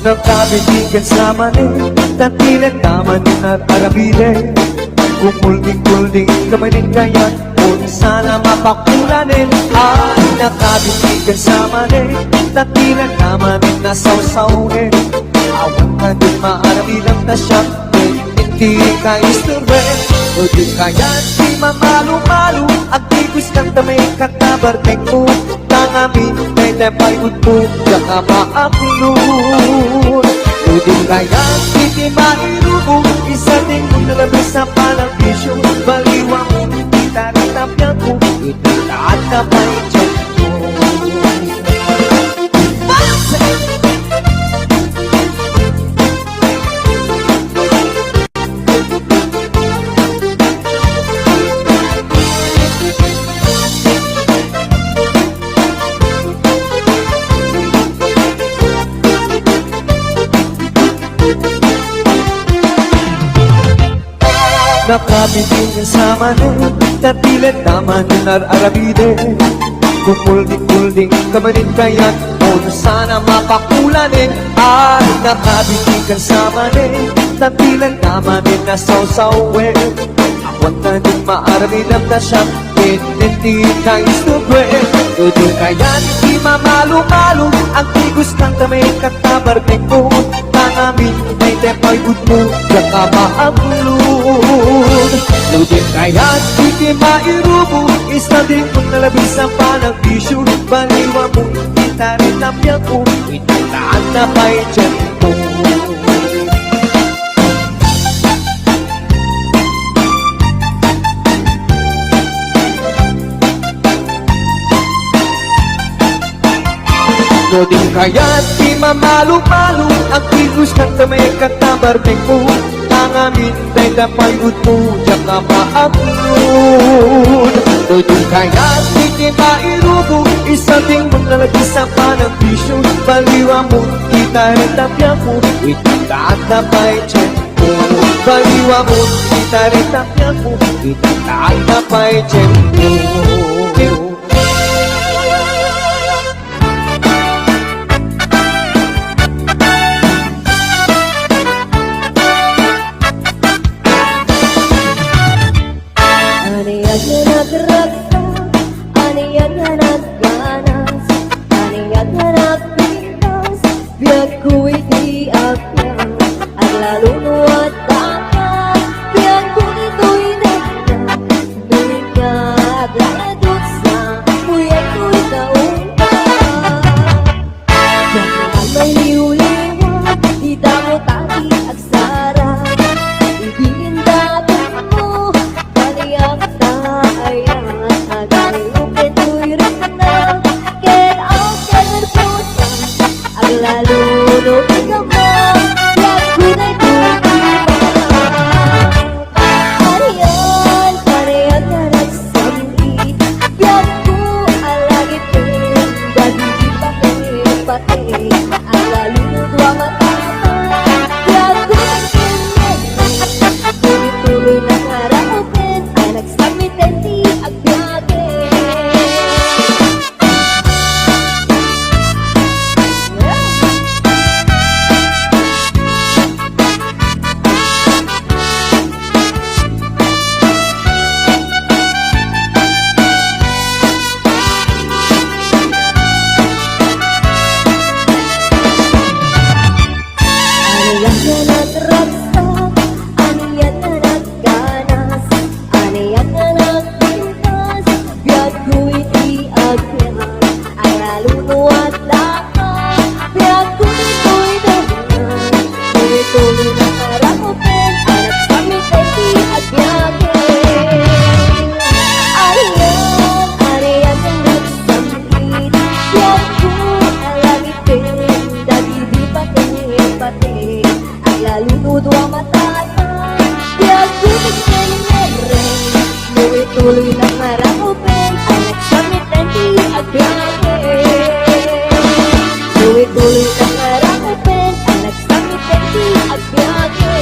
Nakabitigan sa mani, tatilan naman din at arabile. Kumulding-kulding kamay din kaya, kung sana mapakulanin. Ay, nakabitigan sa mani, tatilan naman din nasawsawin. Awan ka din maarabilang na siya, hindi ka isturben. O di kaya di mamalo-malo, ang tigos kang tamay katabarteng mo. Tangamin, may tempay mo, yaka maakulun. O di kaya di mairubo, isa din kong nalabas sa palang bisyo. Baliwa mo, kita rin tapyan ko, itataat ka pa ityan ko. Nakabitin sa mani, tatilan naman yung arabide. Kumulding-kulding kamanin kaya't kung sana mapakulanin. Ay, nakabitin sa mani, tatilan naman yung nasawsawin. Awan na din maarabilang na siya, hindi ka istubwen. Ito kaya't di mamalo-malo, ang tigos ng tamay katabarteng ko. Tangamin, may tempay mo, yaka maabulun. Lugin kaya't di mairubo, isa din kung nalabis ang panagbisyo. Baliwa mo, kita rin napyan ko, itataan na pa'y dyan mo. No din kaya't di mamalo-malo, ang tigos ng tamay katabarteng ko. Tangamin, may tapay mo, yaka maabulun. No din kaya't di mairubo, isa ding maglalagi sa panagbisyo. Baliwa mo, kita rin tapyan mo, itataat na pa'y dyan mo. Baliwa mo, kita rin tapyan mo, itataat na pa'y dyan mo. Tuloy na marakupin, anak sa mitenti at biyahe. Tuloy na marakupin, anak sa mitenti at biyahe.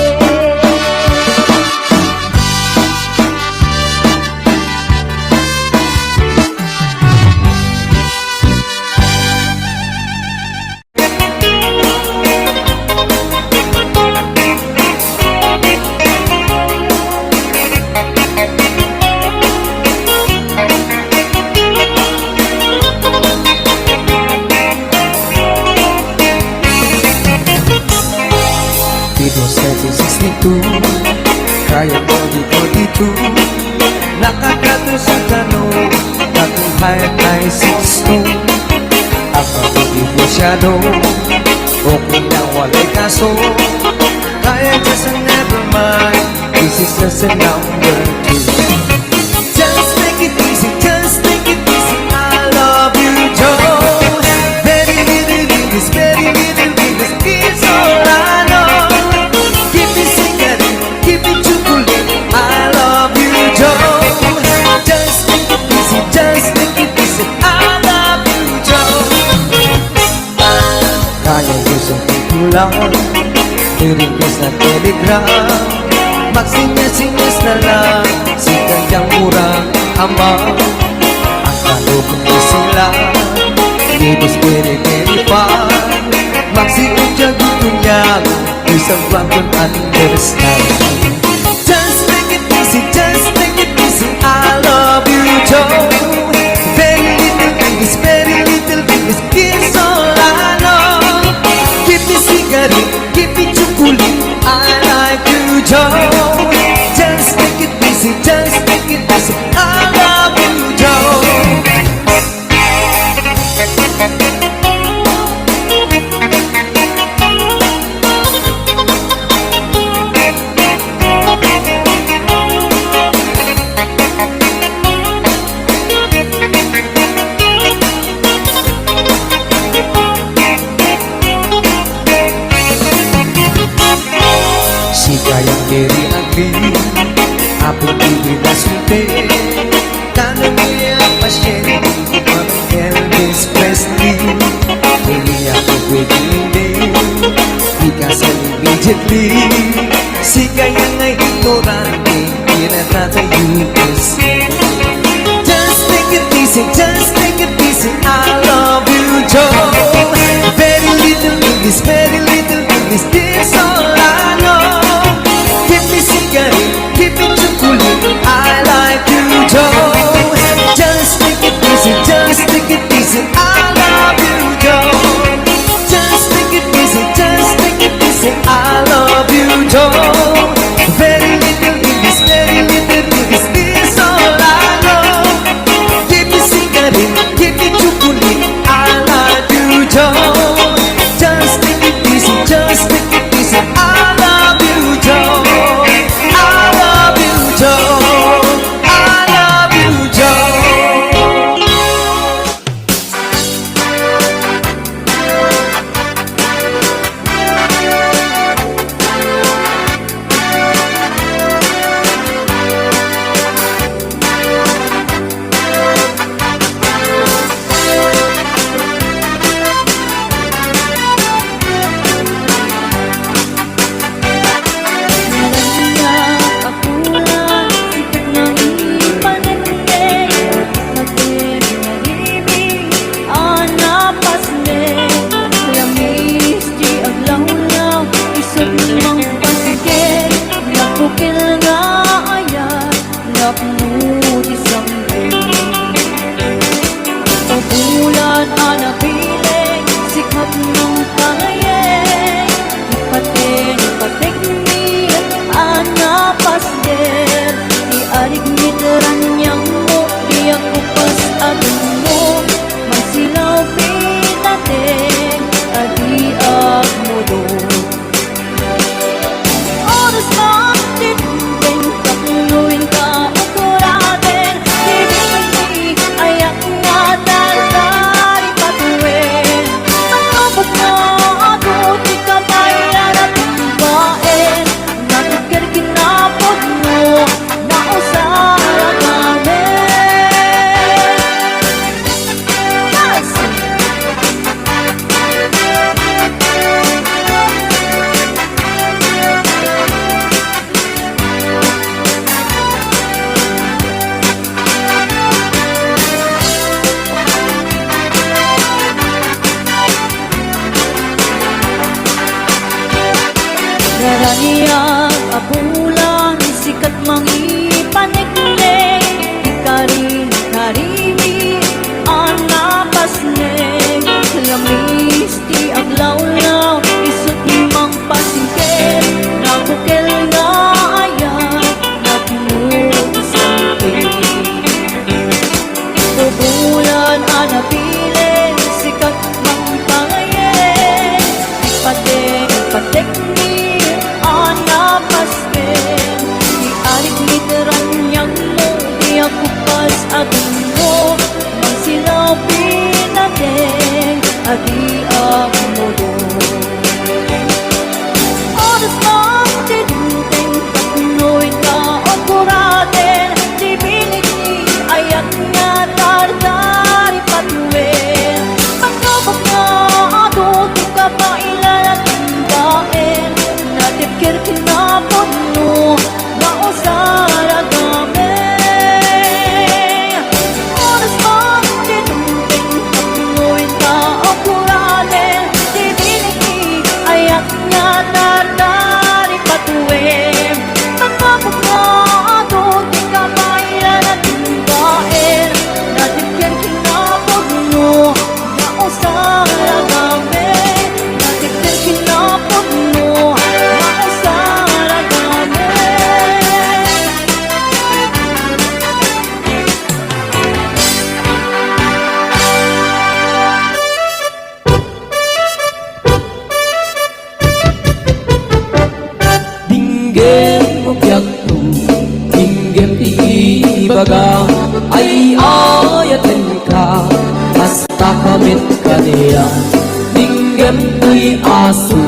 masyado okay lang walay kaso kaya just never mind. This is just a number two. Just take it easy, just take it easy. I love you, Joe. Very little bit, this very little bit, this is all I know. Keep me singing, keep me chocolate. I love you, Joe. Just take it easy, just take it easy. I love you, Joe. Kaya gusto ko lang i-request na telegram. Magsinyas-sinyas na lang si kanyang murang ama. Ang kalupin ko sila Dibos kere-kere pa Magsiudyag ito niyang isang bangkon understand. Just take it easy, just take it easy. I love you, Joe. Very little English, very little English is all I know. Give me cigarette, give me chocolate. I like you, Joe. Just take it easy, just take it easy. I love you, Joe. Si kayang diri agree Apong ibig na sulti Tanong niya ang pasyente Ang Elvis Presley Hindi ako pwedeng hindi Ikasal immediately Si kayang ay ignorante Pinatata USA. Just take it easy, just take it easy. I love you, Joe. Very little English, very little English. This all I know. Give me cigarette, give me chocolate. I like you, Joe. Just take it easy, just take it easy. I love you, Joe. Just take it easy, just take it easy. I love you, Joe. Very little English, very little English. This all I know. Give me cigarette, give me chocolate. I love you, Joe. Just take it easy, just take it easy. I love you, Joe. I love you, Joe. I love you, Joe. Daraniya abulan sikat mangipanikne Ikarin karimi anapasne Lamis ti aglaw-law isut mang pasingker Nabukel nga ayan Nagmut isangkin Bubulan anapilin sikat mang pangayan atin mo Nang silapin natin Adi ang mundo Oras ng tinuting Patuloy ka o kuratin Divinity ayat nga Tardari patuwin Pagkabag nga ato Di ka pa ilan at tindain Natipkir kinapon mo Mausara kami Oras mang tinuting Patuloy ka o kuratin Divinity ayat nga Tardari patuwin Pagkabag nga ato Di ka pa ilan at tindain Natipkir kinapon mo Mausara kami Natipkir kinapon mo Mausara kami Dinggem mo piyagto, dinggem ti ibaga, ay ayaten ka, hasta kamit ka niya. Dinggem to'y aso,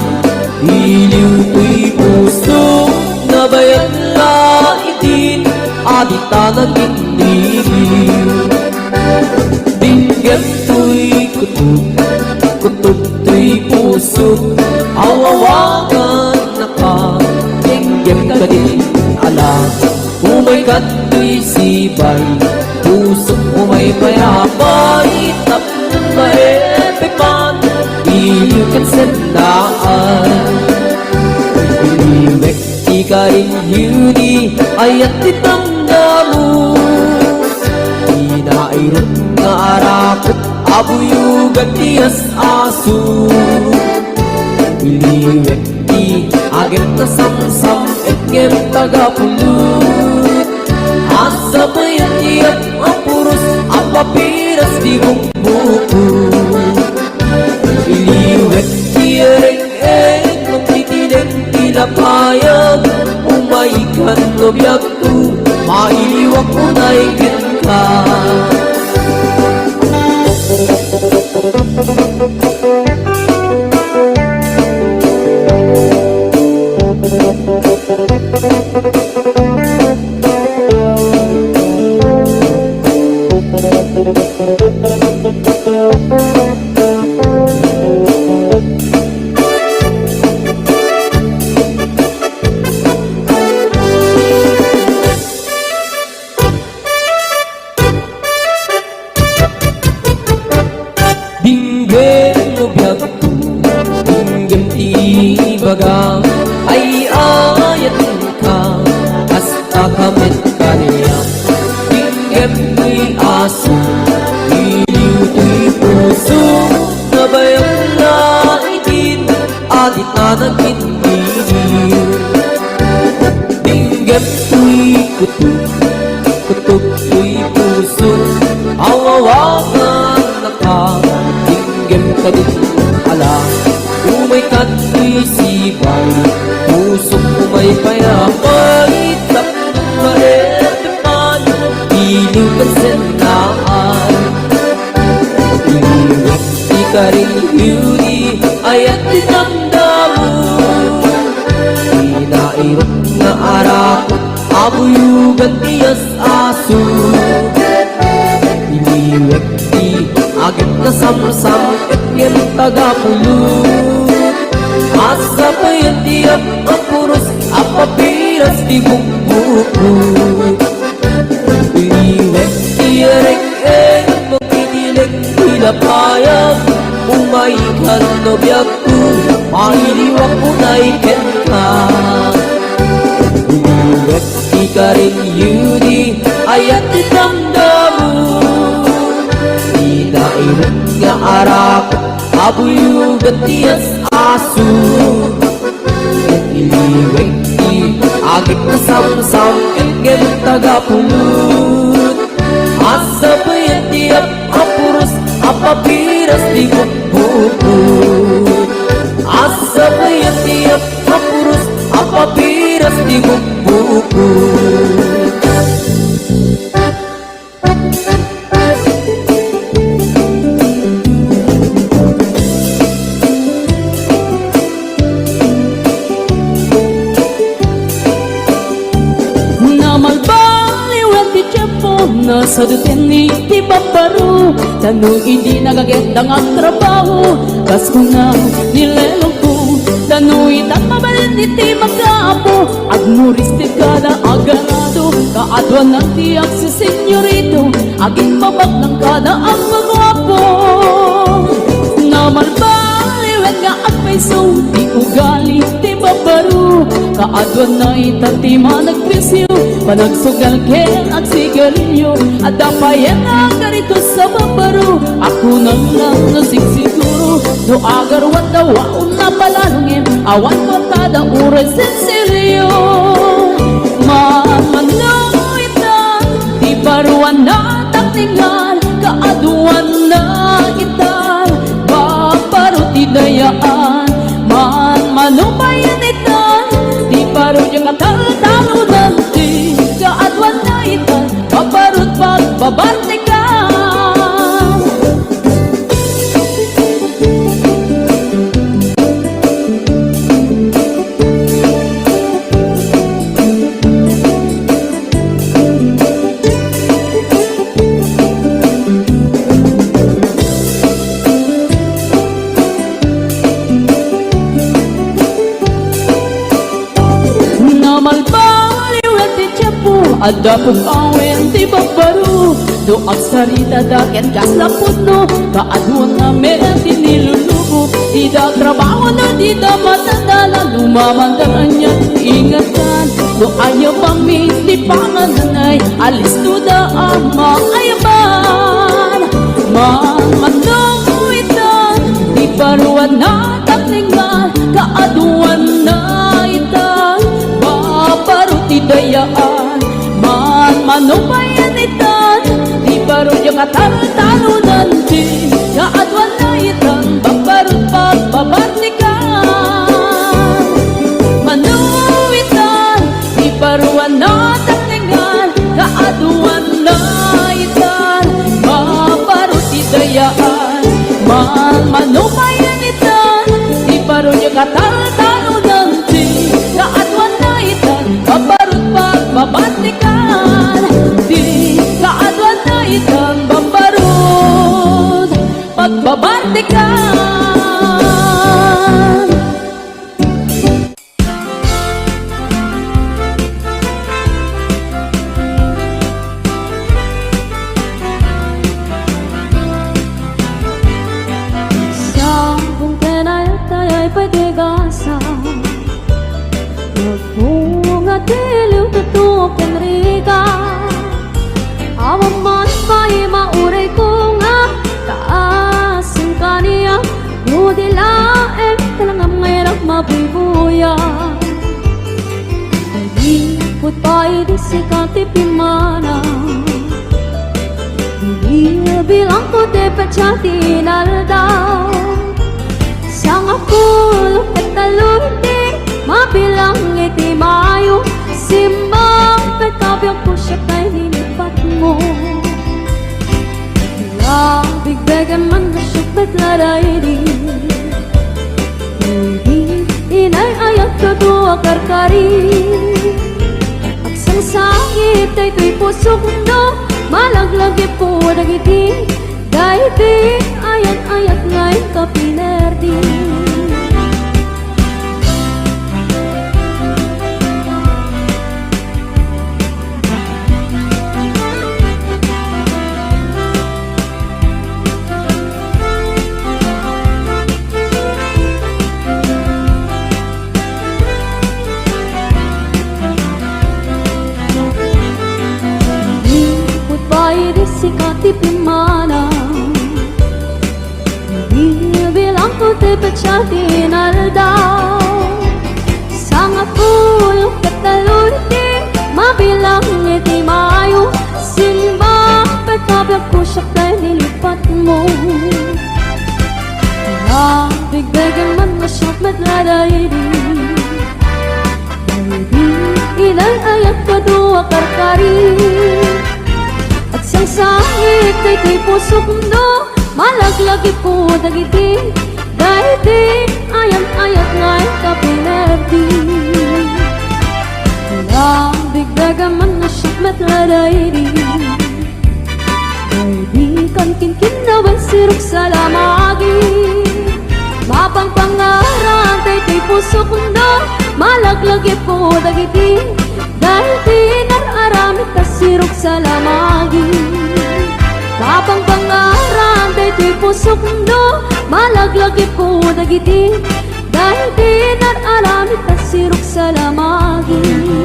iliw to'y puso, nabayat la itin, adita nag-iniliw. Dinggem to'y kutub, kutub to'y puso, awawagan na ka, dinggem ka din alam. Umay ka to'y sibay, puso umay payabay, tapon maepipan, iliw kat sendaan. Iliwek di ka rin yuni, ayat itamdamu. Inairot nga arakot, abuyugan tiyas aso. Iliwek di agem na samsam, etgem tagapulut. Asa bayan tiyak ang puros, ang papiras di bumbuko. Iliwek di ereng-eng, magtitinig tinapayag. Umaikan no biyagto, mailiwak mo na ikit ka. Dinggem mo biyagto, dinggem ti ibaga, ay ayatin ka, hasta kamit ka niya. Dinggem to'y aso, iliw to'y puso, nabayang na itin, adit na nag-iniliw. Dinggem to'y kutub, kutub to'y puso, awawagan na ka, dinggem ka din alam. Umay ka to'y sibay, puso umay payapay, tapon maepipan, iliw kat sendaan. Iliwek di ka rin yuni, ayat itamdamu. Inairot nga arakot, abuyugan tiyas aso. Iliwek di agit na samsam, etgem tagapulut. Asa bayan tiyak ang puros, ang papiras di bumbuko. Iliwek di ereng-eng, magtitinig tinapayag. Umaikan no biyagto, mailiwak mo na ikin ka. Iliwek di ka rin yuni, ayat itamdamu. Inairot nga arakot, abuyugan tiyas aso. Iliwek di agit na samsam, etgem tagapulut. Asa bayan tiyak ang puros, ang papiras di bumbuko. Asa bayan tiyak ang puros, ang papiras di bumbuko. nasa duten ni ti babaro Tanong hindi nagagandang ang trabaho Kas ko na nilelong ko Tanong itat mabalin ni ti magkaapo Agmuris ti kada agarado Kaadwan ng tiyak si senyorito Aging babag ng kada ang magwapo Namalbaliwan nga at paiso Di ugali ti babaro Kaadwan na itati managpresyo Panagsugal ken at sigarilyo At dapayan ang garito sa babaro Ako nang lang nasigsiguro No agarwan daw waon na palalungin Awan ko tada uray sensilyo Mamanoitan Di baruan na takningan Kaaduan na itan Babaro ti dayaan Man manubayan itan Di baro yung katal-talo nanti Kaadwan na itan Babarot pagbabartikan Ada pong awen ti babaro Do ang sarita daken kas lapot no Kaadwan na meron ti nilulubo Di da trabaho na di da matandala Lumamandaan niya ingatan Do ayaw pang miti pangananay Alis to da ang maayaban Mamanong itan Di baruan na takningan Kaadwan na itan Babaro ti dayaan Manubayan itan Di baro yung katalo-talo nanti Kaadwan na itan Babarot pagbabartikan Manuitan Di baruan na takningan Kaadwan na itan Babarot idayaan Manubayan itan Di baro yung katalo-talo nanti Kaadwan na itan Babarot pagbabartikan Di kaadwan na itang babarod Pagbabartikan Sa kung tenay-taya'y pagdigasan Nagbunga diliw tutup yan rika Awan man pa'y mauray ko nga Taasing kaniya Nudilaeng talangam ngayon mabibuya Nagipot pa'y di sikati pimana Hindi bilang ko de pachati naldaw Sang apulo katalunti Mabilang iti mayo Simbang pagkabiyang po siya kay nilipat mo Bigbegan man na siya betlaray di Hindi inay ayat ka doa karkari Agsang sakit ay to'y pusok no Malaglagi po nagiti Dahil di ayat-ayat ngay kapinerdi Sikati pimana Hindi bilang ko te pachati naldaw Sang apulo katalunti Mabilang iti mayo Simba pagkabiyag ko siya kay nilipat mo Bigbegan man na siya matladay di Hindi inay ayat ka doa karkari At sang sangit ay kay pusok no Malaglagi po dagiti Dahil di ayat-ayat ngay kapinerdi Bigbegan man na siya matladay di pusok no malaglagi po dagiti dahil di nararami tasirok sa lamagi kapang pangaran dahil pusok no malaglagi po dagiti dahil di nararami tasirok sa lamagi.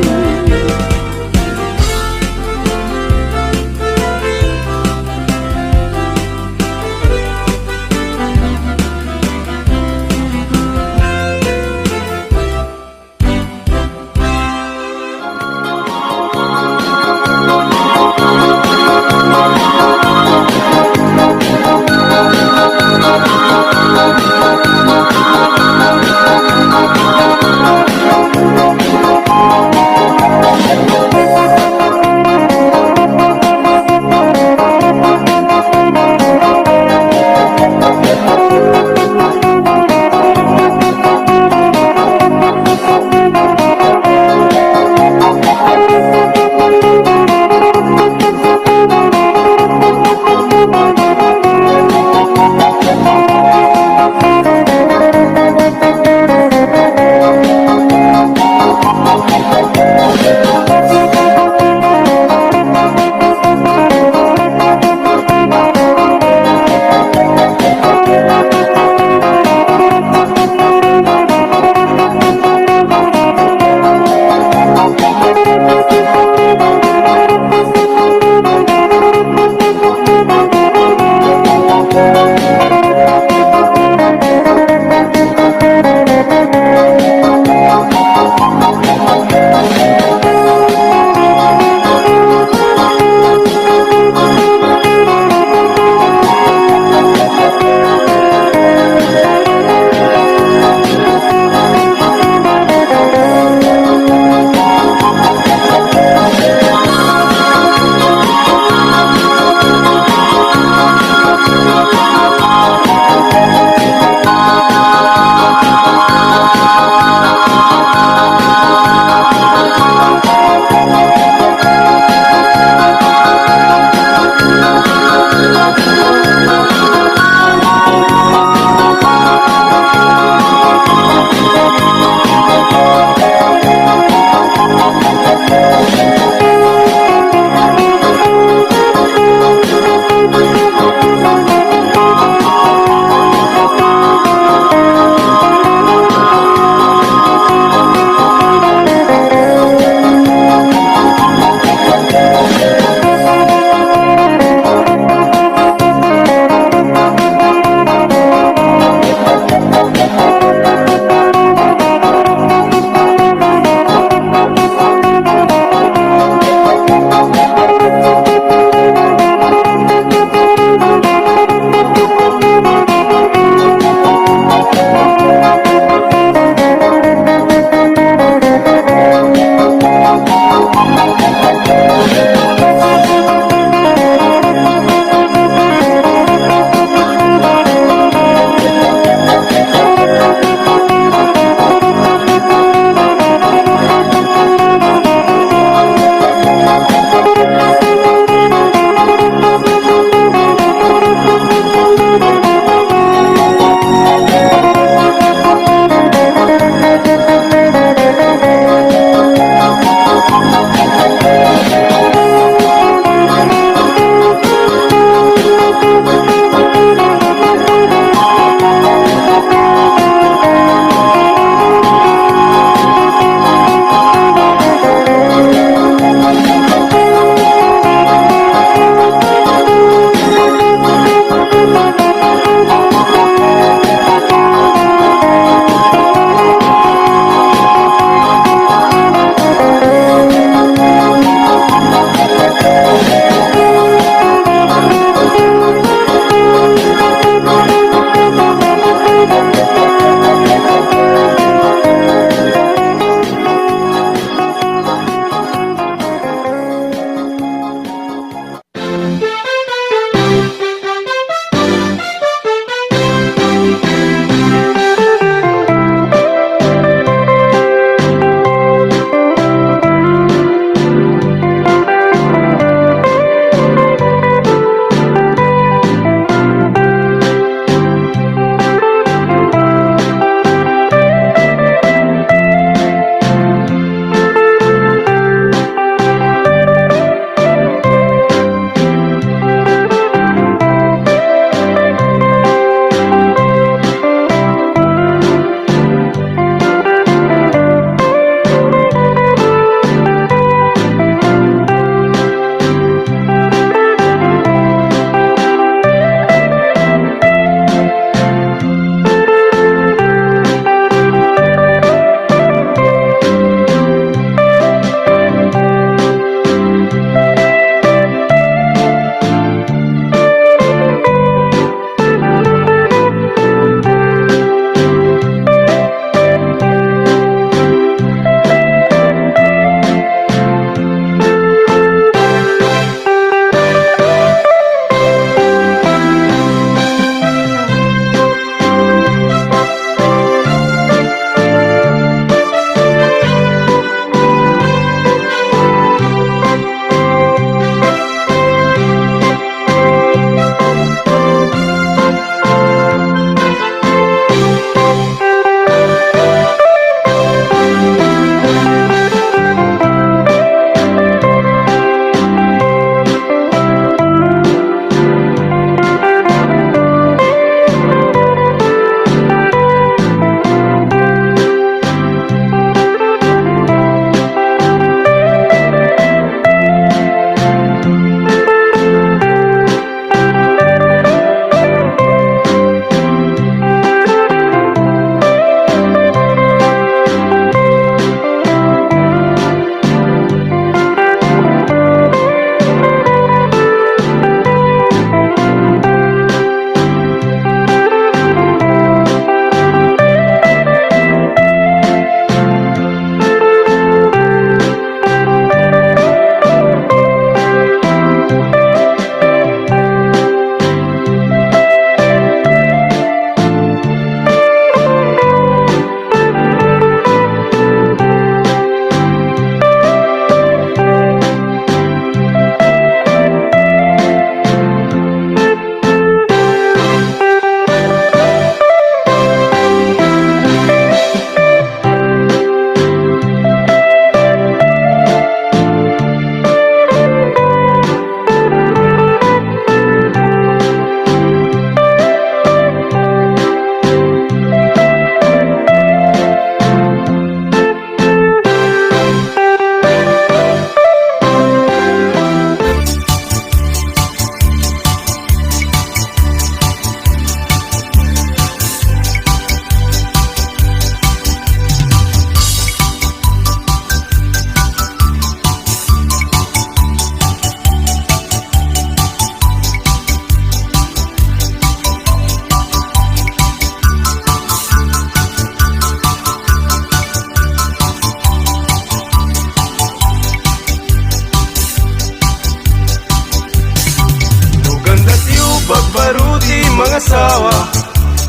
baruti mga sawa,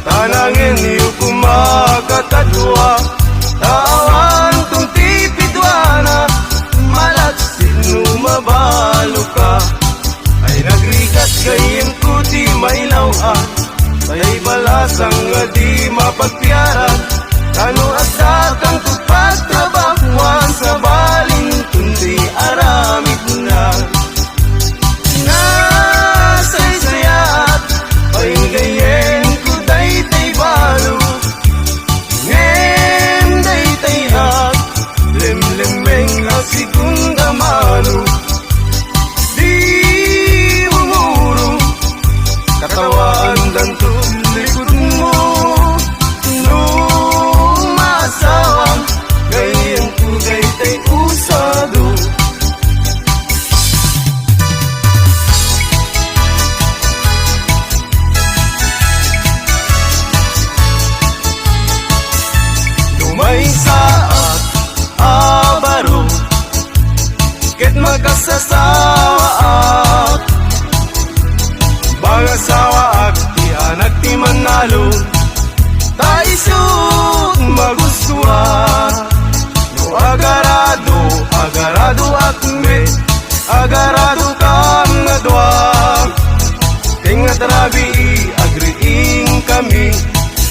tanangin niyo kumakatadwa, tawan kung tipidwana, malaksin numabalo ka, ay nagrigat kayem kuti may lawan, ay balasang nga di mapagpiaran, kano at datang tupagtrabahuan sa baling kundi aramid na. Nasaysayat, pahingayen ko daytay balo, ngem daytay at lemlemeng ang segunda mano. Di umuro, katawan dan likod mo, nung masawang, gayem ko daytay usado. Lumay saat abaro, ket magkasasawa ak, bangasawa ak, di anak ti manalo, taisut maguswa, no agarado, agarado akme, agarado kam nga dwa, tingat rabi agriing kami,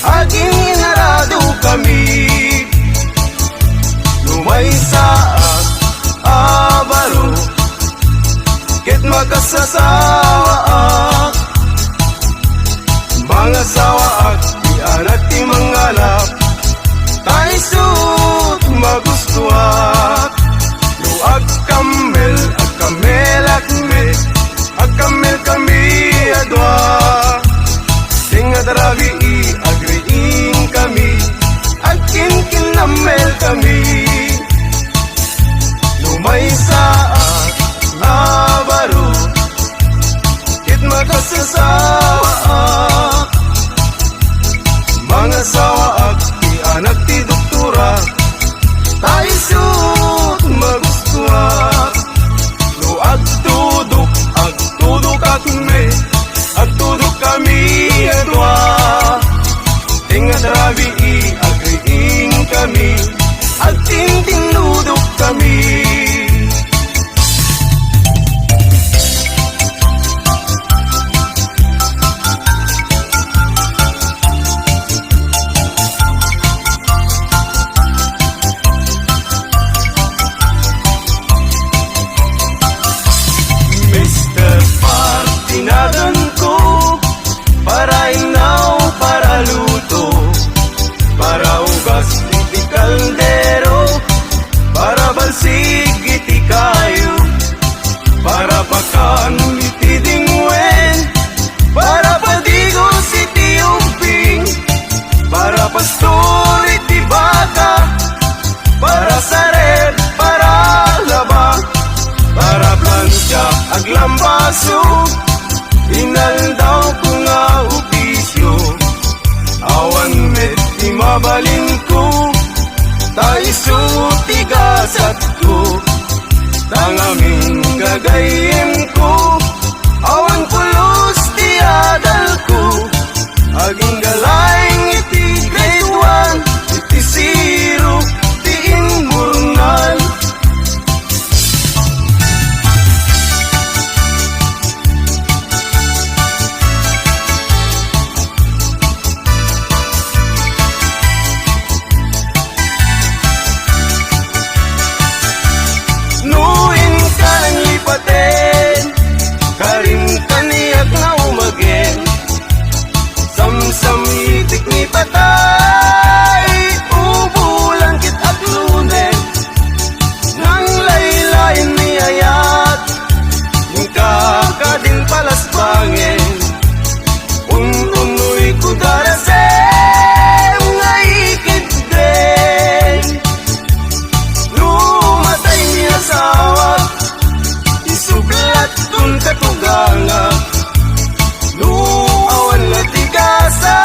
aging inarado kami. Lumay saat abaro, ket magkasasawa ak, mga sawa ak, di anak ti mangalap, taisut magustuak, no agkamel akme, agkamel kami adwa, tingat rabi agriing kami, agkin kinamel kami. Lumay saat abaro, ket magkasasawa ak, mga sawa ak, di anak ti doktora, taisut magustuak, no agtudok akme, agtudok kami adwa, tingat rabi agriing kami, agtintinudok kami. Mr. Partinadan ko, para inaw, para luto, para ugas iti kaldero, para balsig iti kayo, para pakan iti dingwen, para padigos iti umping, para pastor iti baka, para sared, para laba, para plancha aglambaso, inaldaw ko nga opisyo, awan met di mabalin ko, taiso tigasat ko, tangaming gagayim ko, awan pulos ti adal ko, aging galayng iti grade 1, iti zero, ti inmurnal. Nuin ka ng lipaten, karim kaniyak na umagen, samsam itik ni patay, ubulan kit at lunen, nang laylayin ni ayat, yung kakadin palas bangin, ununoy ko darasem, nga ikit din, lumatay niya sawat, isublat kung katuganga, luawan na tigasa,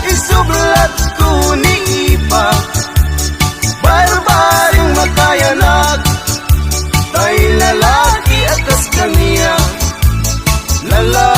isublat ko ni ipa, barbaring makayanak, tay lalaki akas kaniya, lalaki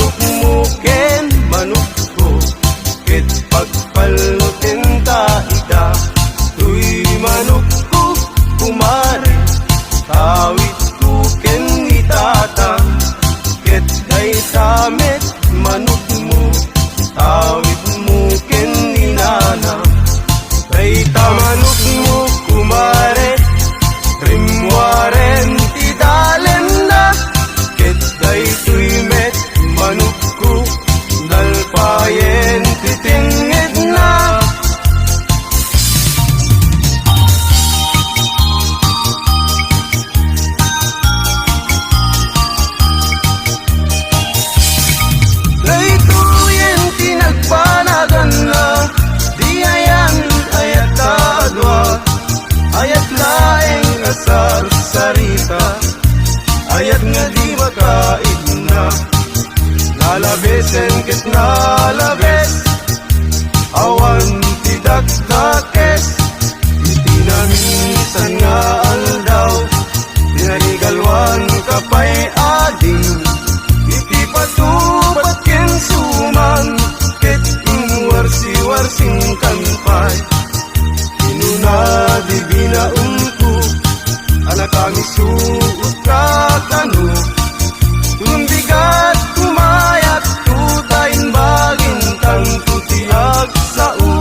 manok mo ken manok ko, ket pagpalutin ta ida. Tuy manok ko kumare, tawid ko ken itata, ket day tamet manok mo, tawid mo ken inana. Day tamanok mo kumare, rimwaren ti dalen na, ket day tuy met manok ko, dalpayen ti tingid na. Laytuyen tinagpanagan na, di ayan ayat adwa, ayat laeng asar sarita, ayat nga di makaid na. Lalabesen ket nalabes, awan ti dakdakes, iti na minsan nga aldaw, tinanigalwan kapay ading, iti patupat ken suman, ket inwarsi-warsing kanpay. Inuna di binaumpo, anak kami suot kakano, tumbigat kumayat tutain bagin tang tutiyag sa u.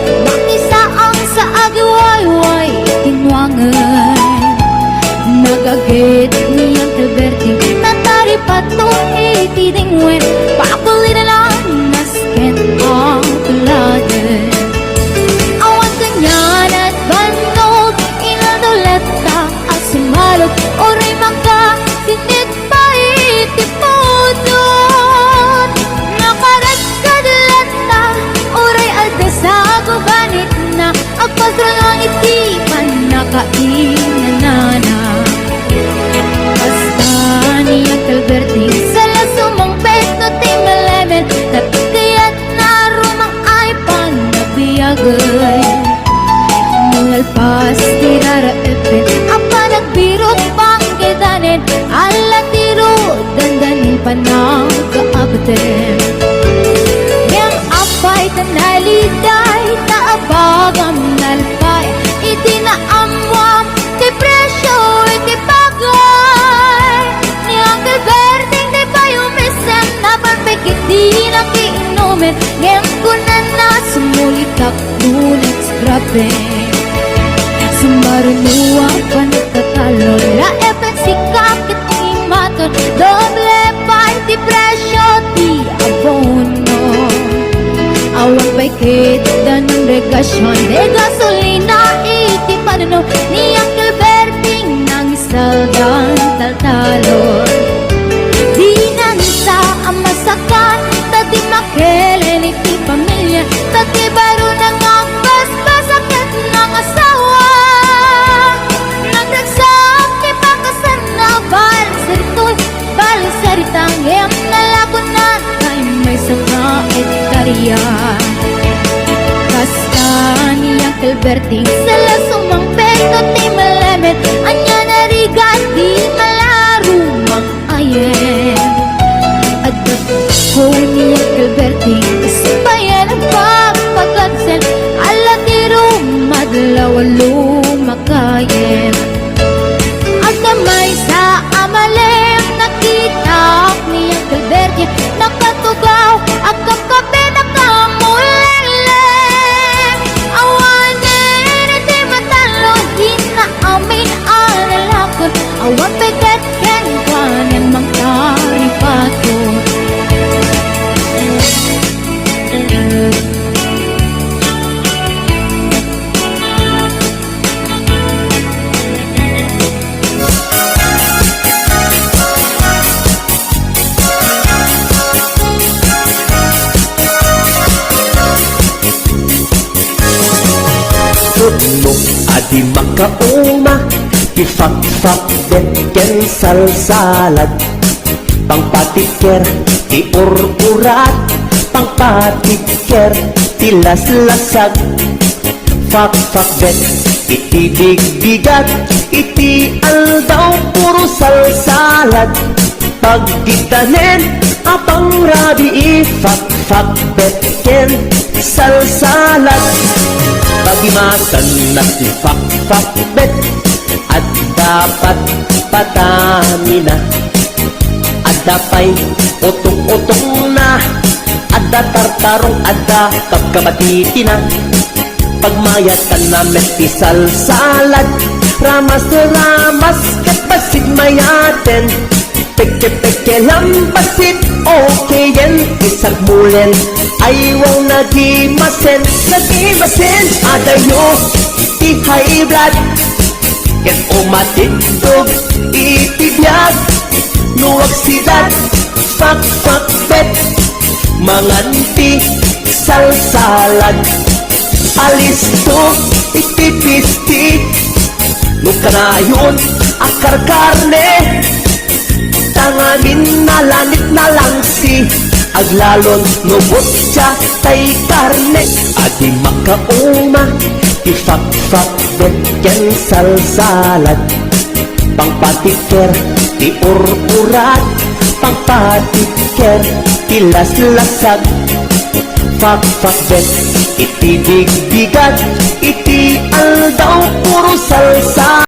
Nakisa ang sa agiwayway tinwangan. Nagagit niyang Alberti natari patong itidingwen. Pakuli na lang nasken ang tuladan. Awan kanyan at bandog inaduleta at sumalog. Oray maka sinit pa itipudon. Nakarat kadalata oray alda sa gubanit na. Agpasra ng itipan nakainanana. Basta niyang Alberti sa lasumang peto timelemen. Tapikayat na rumang ay panabiyagay. Mungalpas tirara epin apa nagbirot pang kedanin. Ala tiro dandanin pa ng kaabten. Yang apay tanaliday taabagam nalpay. Itinaamwam kay presyo iti bagay. Ni Uncle Berting di pa yumisem na panpikit di nakiinumin. Ngayon ko na sumulitak ngunit grabe. Sumarunuwa pa nagtatalo. La epen sikap kat imaton. Doble pa iti presyo di abono. Awan pa'y kita ng regasyon. De gasolina iti panuno. Ni Uncle Berting nang isaldan taltalon. Di na nisa ang masakan. Tati makelen iti pamilya. Tati baro nang ang basbasakit ng asawa. Nagdagsak ni pakasan na balisaritang iyang nalakon na kay may sanga etarya. Basta niyang Alberti sa lasumang peto ti malemet. Anya narigat di malarumang ayen. At ko niyang Alberti ispayan ang pagpagkagsen. Ala tiro madlaw lumakayen. At kamay sa amalem nakita niyang Alberti. Nakatugaw at kakape nakamuleleng. Awanin iti matalo di na amin analakon. Awan pekat ken kwanen mangkaripaton. Mo adi makauma ifak-fak deken salsalad. Pangpatiker iur-urat. Pangpatiker tilas-lasag. Fak-fak bet iti big-bigat. Iti aldaw puro salsalad. Pagkitanen apang rabi ifak-fak betken salsalad. Pagimasan na si fak-fak bet. At dapat patamina. At dapay utong-utong na. At datartarong at kapkamatiti na. Pagmayatan na meti salsalad. Ramas-ramas kat basit mayaten. Peke-peke lambasit okay yan. Isang mulen ayaw nagimasen. Nagimasen adayo iti high blood. Ket umatindog itibiyag. Nuwag sidat fak-fak bet. Manganti salsalad. Alisto iti pisti. Nukanayon akar karne. Tanganin na lanit na lang si aglalon nubot siya tay karne. Adi makauma ifak-fak betken salsalad. Pangpatiker ti ur-urat. Pangpatiker tilas-lasag. Fak-fak bet iti big-bigat. Iti aldaw puro salsa.